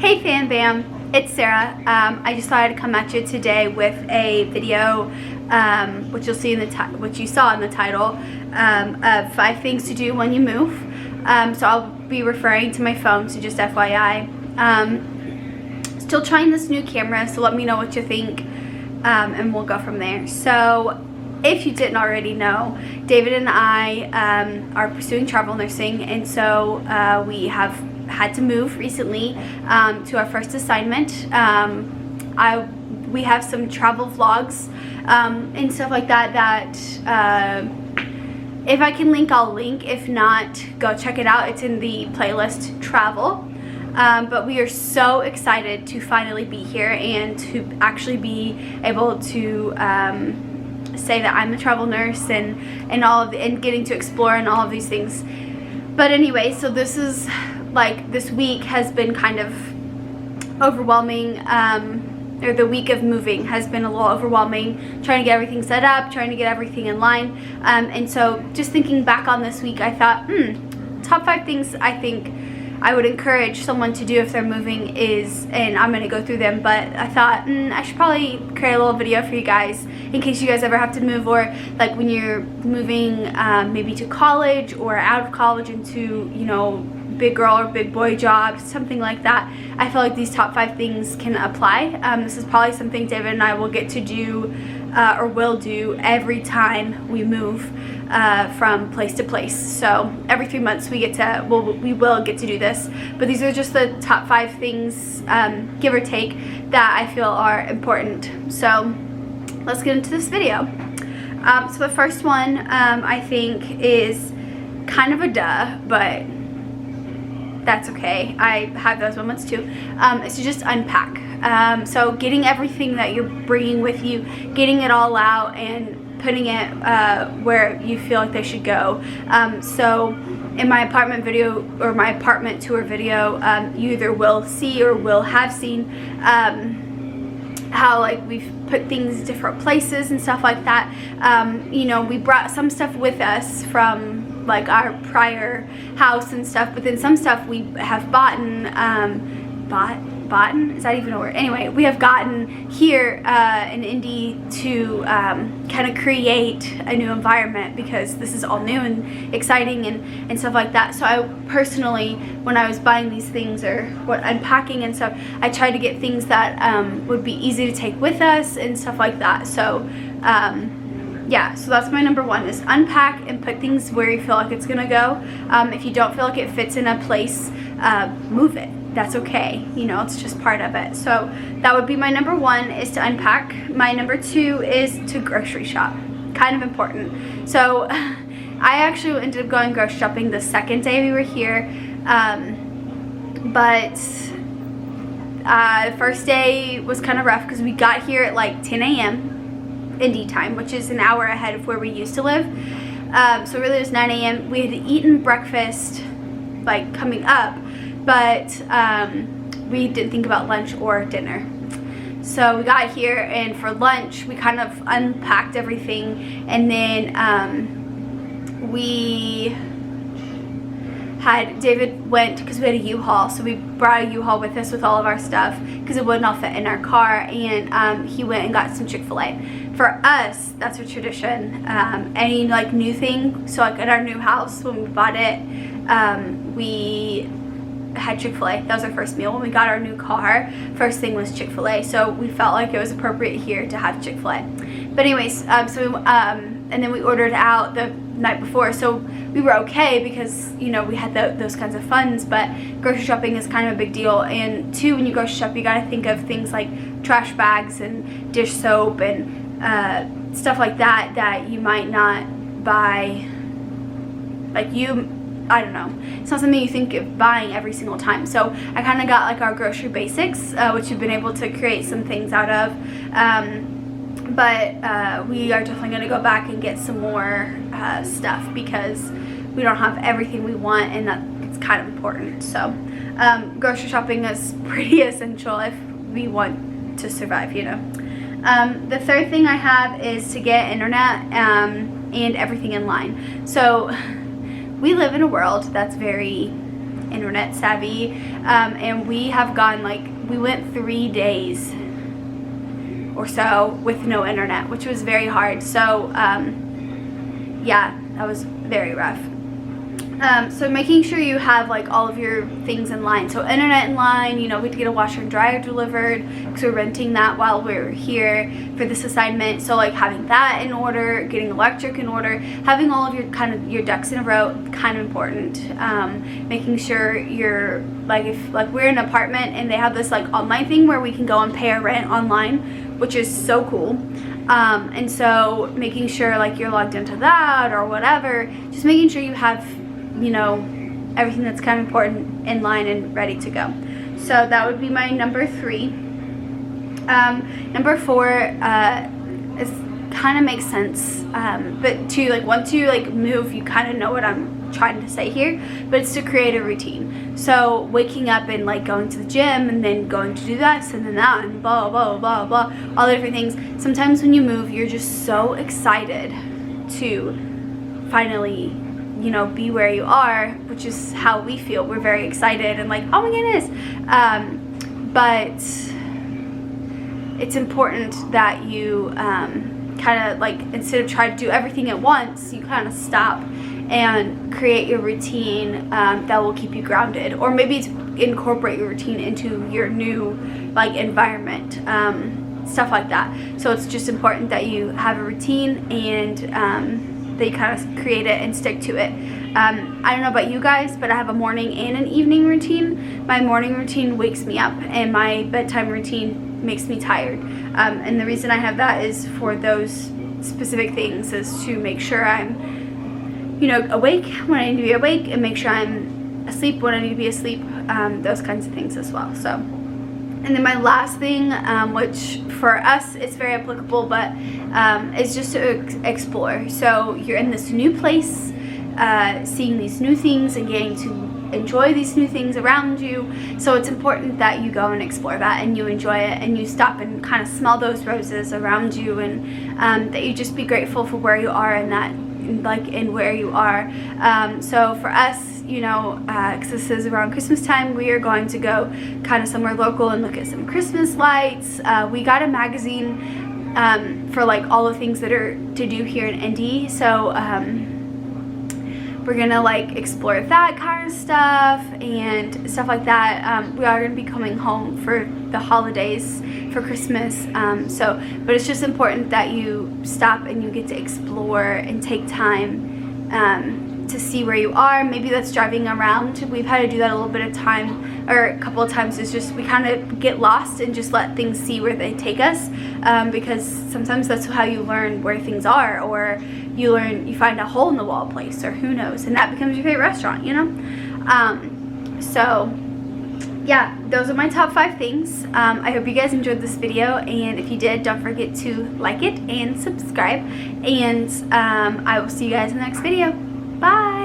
Hey Fambam, it's Sarah. I just thought I'd come at you today with a video, which you'll see in the which you saw in the title, of 5 things to do when you move. So I'll be referring to my phone, so just FYI. Still trying this new camera, so let me know what you think, and we'll go from there. So if you didn't already know, David and I are pursuing travel nursing, and so we have had to move recently to our first assignment. We have some travel vlogs and stuff like that if I can link, I'll link. If not, go check it out. It's in the playlist travel. But we are so excited to finally be here and to actually be able to say that I'm a travel nurse and all of and getting to explore and all of these things. But anyway, so this is like, this week has been kind of overwhelming, or the week of moving has been a little overwhelming, trying to get everything set up, trying to get everything in line, and so just thinking back on this week, I thought, top 5 things I think I would encourage someone to do if they're moving is, and I'm going to go through them, but I thought I should probably create a little video for you guys in case you guys ever have to move, or like when you're moving maybe to college or out of college into, you know, big girl or big boy job, something like that. I feel like these top 5 things can apply. This is probably something David and I will get to do or will do every time we move from place to place. So every 3 months we will get to do this, but these are just the top 5 things, give or take, that I feel are important. So let's get into this video. So the first one I think is kind of a duh, but that's okay. I have those moments too. Is to just unpack. So getting everything that you're bringing with you, getting it all out and putting it where you feel like they should go. So in my apartment video, or my apartment tour video, you either will see or will have seen how like we've put things different places and stuff like that. You know, we brought some stuff with us from like our prior house and stuff, but then some stuff we have bought, is that even a word? Anyway, we have gotten here in Indy to kind of create a new environment, because this is all new and exciting and stuff like that. So I personally, when I was buying these things or unpacking and stuff, I tried to get things that would be easy to take with us and stuff like that. So yeah, so that's my number 1, is unpack and put things where you feel like it's gonna go. If you don't feel like it fits in a place, move it. That's okay, you know, it's just part of it. So that would be my number 1, is to unpack. My number 2 is to grocery shop. Kind of important. So I actually ended up going grocery shopping the second day we were here, but the first day was kind of rough because we got here at like 10 a.m. Indy time, which is an hour ahead of where we used to live. So really it was 9 a.m. We had eaten breakfast like coming up, but we didn't think about lunch or dinner. So we got here, and for lunch we kind of unpacked everything, and then we had, David went, because we had a U-Haul, so we brought a U-Haul with us with all of our stuff because it wouldn't all fit in our car, and he went and got some Chick-fil-A. For us, that's a tradition. Any like new thing, so like at our new house when we bought it, we had Chick-fil-A. That was our first meal. When we got our new car, first thing was Chick-fil-A, so we felt like it was appropriate here to have Chick-fil-A. But anyways, and then we ordered out the night before, so we were okay because, you know, we had those kinds of funds. But grocery shopping is kind of a big deal, and 2, when you grocery shop, you gotta think of things like trash bags and dish soap and stuff like that you might not buy, like I don't know, it's not something you think of buying every single time. So I kind of got like our grocery basics, which we've been able to create some things out of, but we are definitely going to go back and get some more stuff, because we don't have everything we want, and that's kind of important. So grocery shopping is pretty essential if we want to survive, you know. The third thing I have is to get internet and everything in line. So we live in a world that's very internet savvy, and we have gone, like, we went 3 days or so with no internet, which was very hard. So yeah, that was very rough. So making sure you have, like, all of your things in line. So internet in line, you know, we had to get a washer and dryer delivered because we're renting that while we're here for this assignment. So, like, having that in order, getting electric in order, having all of your your ducks in a row, kind of important. Making sure you're, like, if, like, we're in an apartment and they have this, like, online thing where we can go and pay our rent online, which is so cool. And so making sure, like, you're logged into that or whatever, just making sure you have, you know, everything that's kind of important in line and ready to go. So that would be my number 3. Number 4 is kind of makes sense, but to, like, once you, like, move, you kind of know what I'm trying to say here, but it's to create a routine. So waking up and, like, going to the gym and then going to do this and then that and blah blah blah blah, all the different things. Sometimes when you move, you're just so excited to finally, you know, be where you are, which is how we feel. We're very excited and, like, oh my goodness. But it's important that you kind of, like, instead of trying to do everything at once, you kind of stop and create your routine that will keep you grounded, or maybe incorporate your routine into your new, like, environment, stuff like that. So it's just important that you have a routine and that you kind of create it and stick to it. I don't know about you guys, but I have a morning and an evening routine. My morning routine wakes me up and my bedtime routine makes me tired. And the reason I have that is for those specific things, is to make sure I'm, you know, awake when I need to be awake and make sure I'm asleep when I need to be asleep, those kinds of things as well. So, and then my last thing, which for us it's very applicable, but is just to explore. So you're in this new place, seeing these new things and getting to enjoy these new things around you. So it's important that you go and explore that and you enjoy it and you stop and kind of smell those roses around you, and that you just be grateful for where you are and that, like, in where you are. So for us, you know, because this is around Christmas time, we are going to go kind of somewhere local and look at some Christmas lights. We got a magazine for, like, all the things that are to do here in Indy. So we're gonna, like, explore that kind of stuff and stuff like that. We are gonna be coming home for the holidays for Christmas. But it's just important that you stop and you get to explore and take time to see where you are. Maybe that's driving around. We've had to do that a little bit of time, or a couple of times. It's just we kind of get lost and just let things see where they take us, because sometimes that's how you learn where things are, or you find a hole in the wall place, or who knows, and that becomes your favorite restaurant, you know. So yeah, those are my top 5 things. I hope you guys enjoyed this video, and if you did, don't forget to like it and subscribe, and I will see you guys in the next video. Bye!